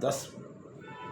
10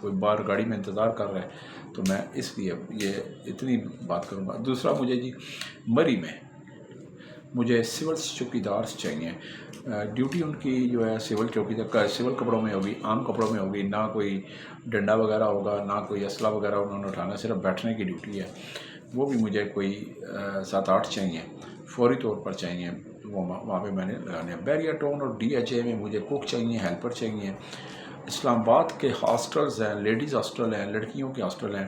کوئی باہر گاڑی میں انتظار کر رہا ہے، تو میں اس لیے یہ اتنی بات کروں گا۔ دوسرا مجھے جی مری میں مجھے سول چوکیدار چاہیے، ڈیوٹی ان کی جو ہے سول چوکیدار سول کپڑوں میں ہوگی، عام کپڑوں میں ہوگی، نہ کوئی ڈنڈا وغیرہ ہوگا، نہ کوئی اسلحہ وغیرہ انہوں نے اٹھانا، صرف بیٹھنے کی ڈیوٹی ہے۔ وہ بھی مجھے کوئی 7-8 چاہیے، فوری طور پر چاہیے، وہ وہاں پہ میں نے لگانے ہیں۔ بیریا ٹاؤن اور DHA میں مجھے کوک چاہیے، ہیلپر چاہیے۔ اسلام آباد کے ہاسٹلز ہیں، لیڈیز ہاسٹل ہیں، لڑکیوں کے ہاسٹل ہیں،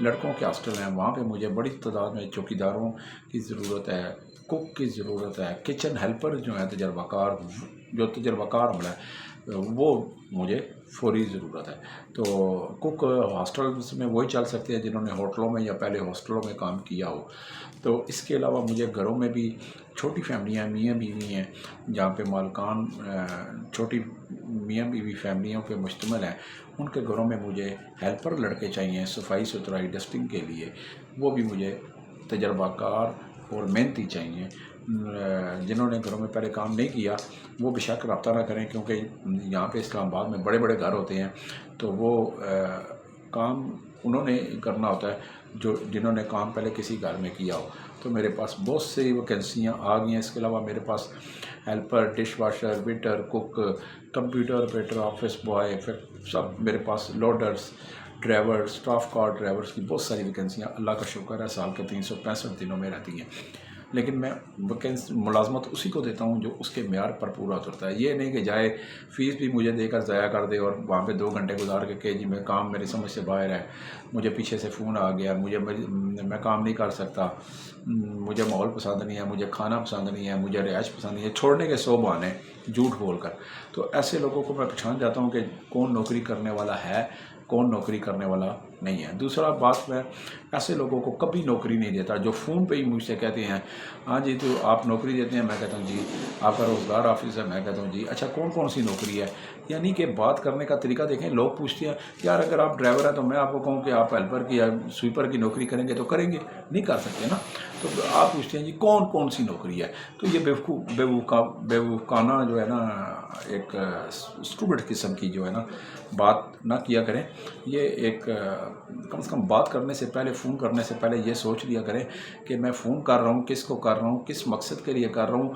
لڑکوں کے ہاسٹل ہیں، وہاں پہ مجھے بڑی تعداد میں چوکیداروں کی ضرورت ہے، کوک کی ضرورت ہے، کچن ہیلپر جو ہیں تجربہ کار عملہ ہے، وہ مجھے فوری ضرورت ہے۔ تو کوک ہاسٹلز میں وہی چل سکتے ہیں جنہوں نے ہوٹلوں میں یا پہلے ہاسٹلوں میں کام کیا ہو۔ تو اس کے علاوہ مجھے گھروں میں بھی چھوٹی فیملیاں، میاں بیوی ہیں، جہاں پہ مالکان چھوٹی میاں بیوی فیملیوں پہ مشتمل ہیں، ان کے گھروں میں مجھے ہیلپر لڑکے چاہیے صفائی ستھرائی ڈسٹنگ کے لیے، وہ بھی مجھے تجربہ کار اور محنتی چاہیے۔ جنہوں نے گھروں میں پہلے کام نہیں کیا وہ بے شک رابطہ نہ کریں، کیونکہ یہاں پہ اسلام آباد میں بڑے بڑے گھر ہوتے ہیں، تو وہ کام انہوں نے کرنا ہوتا ہے جنہوں نے کام پہلے کسی گھر میں کیا ہو۔ تو میرے پاس بہت سی ویکینسیاں آ گئی ہیں۔ اس کے علاوہ میرے پاس ہیلپر، ڈش واشر، ویٹر، کوک، کمپیوٹر آپریٹر، آفس بوائے، سب میرے پاس، لوڈرز، ڈرائیور، اسٹاف کار ڈرائیورز کی بہت ساری ویکینسیاں اللہ کا شکر ہے سال کے 365 دنوں میں رہتی ہیں۔ لیکن میں ملازمت اسی کو دیتا ہوں جو اس کے معیار پر پورا اترتا ہے۔ یہ نہیں کہ جائے فیس بھی مجھے دے کر ضائع کر دے اور وہاں پہ 2 گھنٹے گزار کے کہ جی میں کام میری سمجھ سے باہر ہے، مجھے پیچھے سے فون آ گیا، میں کام نہیں کر سکتا، مجھے ماحول پسند نہیں ہے، مجھے کھانا پسند نہیں ہے، مجھے رہائش پسند نہیں ہے، چھوڑنے کے 100 بہانے جھوٹ بول کر۔ تو ایسے لوگوں کو میں پہچان جاتا ہوں کہ کون نوکری کرنے والا ہے، کون نوکری کرنے والا نہیں ہے۔ دوسرا بات، میں ایسے لوگوں کو کبھی نوکری نہیں دیتا جو فون پہ ہی مجھ سے کہتے ہیں ہاں جی تو آپ نوکری دیتے ہیں، میں کہتا ہوں جی آپ کا روزگار آفس ہے، میں کہتا ہوں جی اچھا کون سی نوکری ہے۔ یعنی کہ بات کرنے کا طریقہ دیکھیں، لوگ پوچھتے ہیں یار اگر آپ ڈرائیور ہیں تو میں آپ کو کہوں کہ آپ ہیلپر کی یا سویپر کی نوکری کریں گے تو کریں گے، نہیں کر سکتے نا۔ تو آپ پوچھتے ہیں جی کون سی نوکری ہے، تو یہ بیوقوفانہ جو ہے نا، ایک اسٹوڈنٹ قسم کی جو ہے نا بات نہ کیا کریں۔ یہ ایک کم سے کم بات کرنے سے پہلے، فون کرنے سے پہلے یہ سوچ لیا کریں کہ میں فون کر رہا ہوں، کس کو کر رہا ہوں، کس مقصد کے لیے کر رہا ہوں،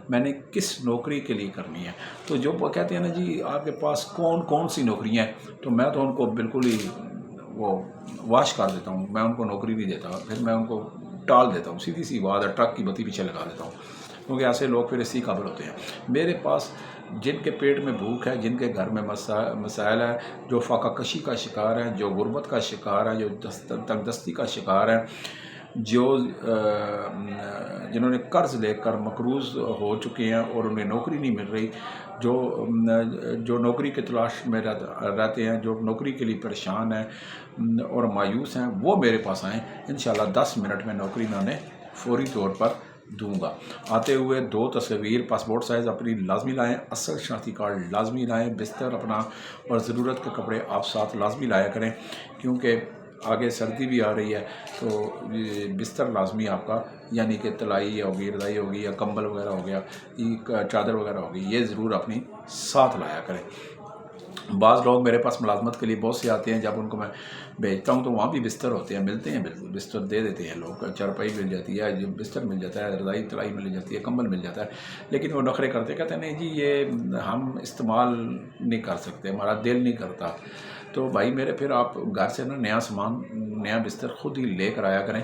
میں نے کس نوکری کے لیے کرنی ہے۔ تو جو کہتے ہیں نا جی آپ کے پاس کون سی نوکریاں ہیں، تو میں تو ان کو بالکل ہی وہ واش کر دیتا ہوں، میں ان کو نوکری نہیں دیتا، پھر میں ان کو ٹال دیتا ہوں، سیدھی سی بات ہے، ٹرک کی بتی پیچھے لگا دیتا ہوں، کیونکہ ایسے لوگ پھر اسی قابل ہوتے ہیں۔ میرے پاس جن کے پیٹ میں بھوک ہے، جن کے گھر میں مسائل ہے، جو فاقہ کشی کا شکار ہیں، جو غربت کا شکار ہیں، جو تنگ دستی کا شکار ہیں، جو جنہوں نے قرض لے کر مقروض ہو چکے ہیں اور انہیں نوکری نہیں مل رہی، جو نوکری کے تلاش میں رہتے ہیں، جو نوکری کے لیے پریشان ہیں اور مایوس ہیں، وہ میرے پاس آئیں، انشاءاللہ 10 منٹ میں نوکری میں انہیں فوری طور پر دوں گا۔ آتے ہوئے 2 تصویر پاسپورٹ سائز اپنی لازمی لائیں، اصل شناختی کارڈ لازمی لائیں، بستر اپنا اور ضرورت کے کپڑے آپ ساتھ لازمی لایا کریں، کیونکہ آگے سردی بھی آ رہی ہے، تو بستر لازمی آپ کا، یعنی کہ تلائی ہوگی، رضائی ہوگی یا کمبل وغیرہ ہو گیا، چادر وغیرہ ہوگی، یہ ضرور اپنی ساتھ لایا کریں۔ بعض لوگ میرے پاس ملازمت کے لیے بہت سے آتے ہیں، جب ان کو میں بھیجتا ہوں تو وہاں بھی بستر ہوتے ہیں، ملتے ہیں، بالکل بستر دے دیتے ہیں لوگ، چارپائی مل جاتی ہے، بستر مل جاتا ہے، رضائی تلائی مل جاتی ہے، کمبل مل جاتا ہے، لیکن وہ نخرے کرتے کہتے ہیں نہیں جی یہ ہم استعمال نہیں کر سکتے، ہمارا دل نہیں کرتا۔ تو بھائی میرے پھر آپ گھر سے نا نیا سامان، نیا بستر خود ہی لے کر آیا کریں۔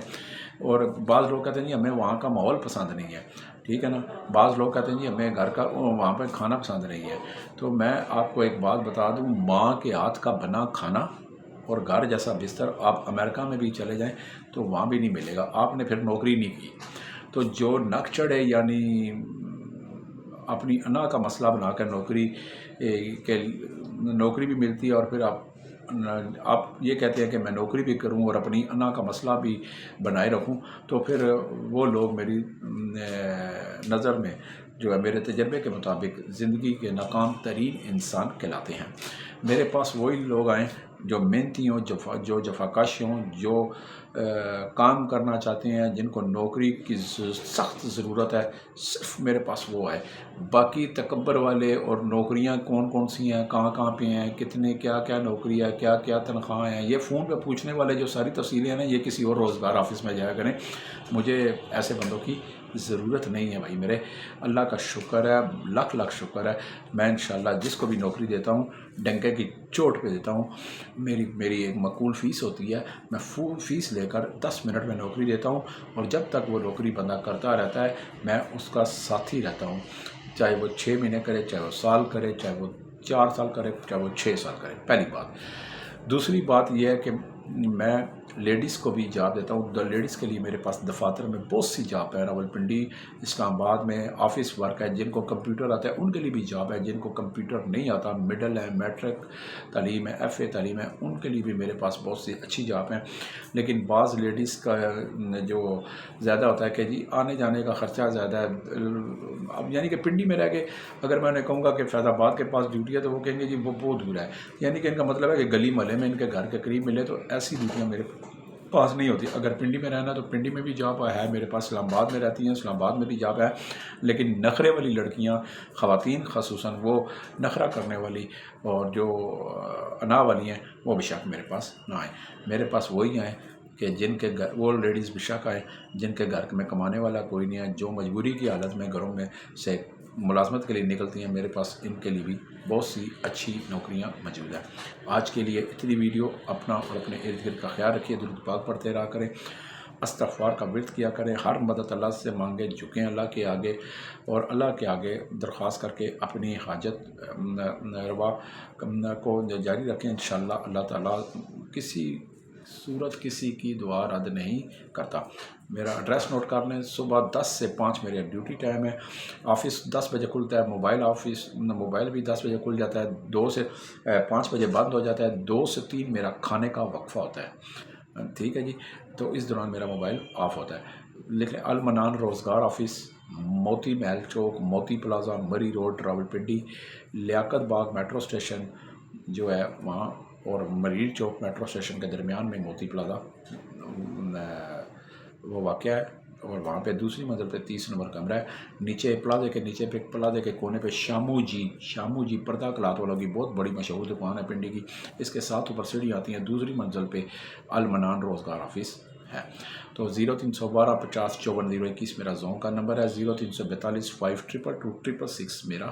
اور بعض لوگ کہتے ہیں جی ہمیں وہاں کا ماحول پسند نہیں ہے، ٹھیک ہے نا، بعض لوگ کہتے ہیں جی ہمیں گھر کا وہاں پہ کھانا پسند نہیں ہے۔ تو میں آپ کو ایک بات بتا دوں، ماں کے ہاتھ کا بنا کھانا اور گھر جیسا بستر آپ امریکہ میں بھی چلے جائیں تو وہاں بھی نہیں ملے گا، آپ نے پھر نوکری نہیں کی۔ تو جو نک چڑھے، یعنی اپنی انا کا مسئلہ بنا کر نوکری بھی ملتی ہے، اور پھر آپ یہ کہتے ہیں کہ میں نوکری بھی کروں اور اپنی انا کا مسئلہ بھی بنائے رکھوں، تو پھر وہ لوگ میری نظر میں جو ہے، میرے تجربے کے مطابق زندگی کے ناکام ترین انسان کہلاتے ہیں۔ میرے پاس وہی لوگ آئیں جو محنتی ہوں، جو جفاکش ہوں، جو کام کرنا چاہتے ہیں، جن کو نوکری کی سخت ضرورت ہے، صرف میرے پاس وہ ہے۔ باقی تکبر والے اور نوکریاں کون کون سی ہیں، کہاں کہاں پہ ہیں، کتنے کیا کیا نوکری ہے، کیا کیا تنخواہیں ہیں، یہ فون پہ پوچھنے والے جو ساری تفصیلیں ہیں نا، یہ کسی اور روزگار آفس میں جایا کریں۔ مجھے ایسے بندوں کی ضرورت نہیں ہے بھائی میرے۔ اللہ کا شکر ہے، لاکھ لاکھ شکر ہے، میں انشاءاللہ جس کو بھی نوکری دیتا ہوں ڈنکے کی چوٹ پہ دیتا ہوں۔ میری ایک معقول فیس ہوتی ہے، میں فل فیس لے کر 10 منٹ میں نوکری دیتا ہوں، اور جب تک وہ نوکری بندہ کرتا رہتا ہے میں اس کا ساتھی رہتا ہوں، چاہے وہ 6 مہینے کرے، چاہے وہ سال کرے، چاہے وہ 4 سال کرے، چاہے وہ 6 سال کرے۔ پہلی بات۔ دوسری بات یہ ہے کہ میں لیڈیز کو بھی جاب دیتا ہوں۔ لیڈیز کے لیے میرے پاس دفاتر میں بہت سی جاب ہے، راولپنڈی، اسلام آباد میں آفس ورک ہے۔ جن کو کمپیوٹر آتا ہے ان کے لیے بھی جاب ہے، جن کو کمپیوٹر نہیں آتا، مڈل ہے، میٹرک تعلیم ہے، ایف اے تعلیم ہے، ان کے لیے بھی میرے پاس بہت سی اچھی جاب ہیں۔ لیکن بعض لیڈیز کا جو زیادہ ہوتا ہے کہ جی آنے جانے کا خرچہ زیادہ ہے، اب یعنی کہ پنڈی میں رہ کے اگر میں انہیں کہوں گا کہ فیض آباد کے پاس ڈیوٹی ہے تو وہ کہیں گے جی وہ بہت دور ہے، یعنی کہ ان کا مطلب ہے کہ گلی محلے میں ان کے گھر کے قریب ملے، تو ایسی ڈیوٹیاں میرے پاس نہیں ہوتی۔ اگر پنڈی میں رہنا تو پنڈی میں بھی جاب ہے میرے پاس، اسلام آباد میں رہتی ہیں، اسلام آباد میں بھی جاب ہے۔ لیکن نخرے والی لڑکیاں، خواتین خصوصاً، وہ نخرہ کرنے والی اور جو انا والی ہیں، وہ بے شک میرے پاس نہ آئیں۔ میرے پاس وہی آئیں کہ جن کے گھر، وہ لیڈیز بے شک آئیں جن کے گھر میں کمانے والا کوئی نہیں ہے، جو مجبوری کی حالت میں گھروں میں سے ملازمت کے لیے نکلتی ہیں۔ میرے پاس ان کے لیے بھی بہت سی اچھی نوکریاں موجود ہیں۔ آج کے لیے اتنی ویڈیو۔ اپنا اور اپنے ارد گرد کا خیال رکھیے، درود پاک پڑھتے رہا کریں، استغفار کا ورد کیا کریں، ہر مدد اللہ سے مانگیں، جھکیں اللہ کے آگے، اور اللہ کے آگے درخواست کر کے اپنی حاجت روا کو جاری رکھیں۔ انشاءاللہ اللہ تعالیٰ کسی صورت کسی کی دعا رد نہیں کرتا۔ میرا ایڈریس نوٹ کر لیں، صبح 10 سے 5 میرے ڈیوٹی ٹائم ہے، آفس 10 بجے کھلتا ہے، موبائل بھی 10 بجے کھل جاتا ہے، 2 سے 5 بجے بند ہو جاتا ہے، 2 سے 3 میرا کھانے کا وقفہ ہوتا ہے، ٹھیک ہے جی، تو اس دوران میرا موبائل آف ہوتا ہے۔ لیکن المنان روزگار آفس، موتی محل چوک، موتی پلازا، مری روڈ، راولپنڈی، لیاقت باغ میٹرو اسٹیشن جو ہے وہاں، اور مریر چوک میٹرو اسٹیشن کے درمیان میں موتی پلازا وہ واقع ہے، اور وہاں پہ دوسری منزل پہ 30 نمبر کمرہ ہے۔ نیچے پلازے کے کونے پہ شامو جی پردہ کلاتھ والوں کی بہت بڑی مشہور دکان ہے پنڈی کی، اس کے ساتھ اوپر سیڑھی آتی ہیں، دوسری منزل پہ المنان روزگار آفس ہے۔ تو 0312 50 54 021 میرا زون کا نمبر ہے، 0342 5222 666 میرا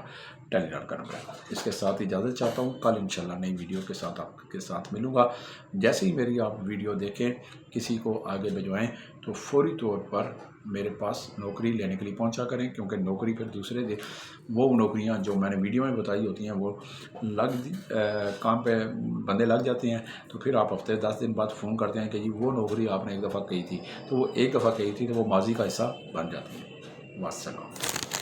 ٹیلی ناٹ کا نمبر ہے۔ اس کے ساتھ اجازت چاہتا ہوں، کل انشاءاللہ نئی ویڈیو کے ساتھ آپ کے ساتھ ملوں گا۔ جیسے ہی میری آپ ویڈیو دیکھیں، کسی کو آگے بھجوائیں تو فوری طور پر میرے پاس نوکری لینے کے لیے پہنچا کریں، کیونکہ نوکری پھر دوسرے وہ نوکریاں جو میں نے ویڈیو میں بتائی ہوتی ہیں وہ کام پہ بندے لگ جاتے ہیں، تو پھر آپ ہفتے 10 دن بعد فون کرتے ہیں کہ جی وہ نوکری آپ نے ایک دفعہ کہی تھی، تو وہ ایک دفعہ کہی تھی تو وہ ماضی کا حصہ بن جاتی ہے۔ والسلام۔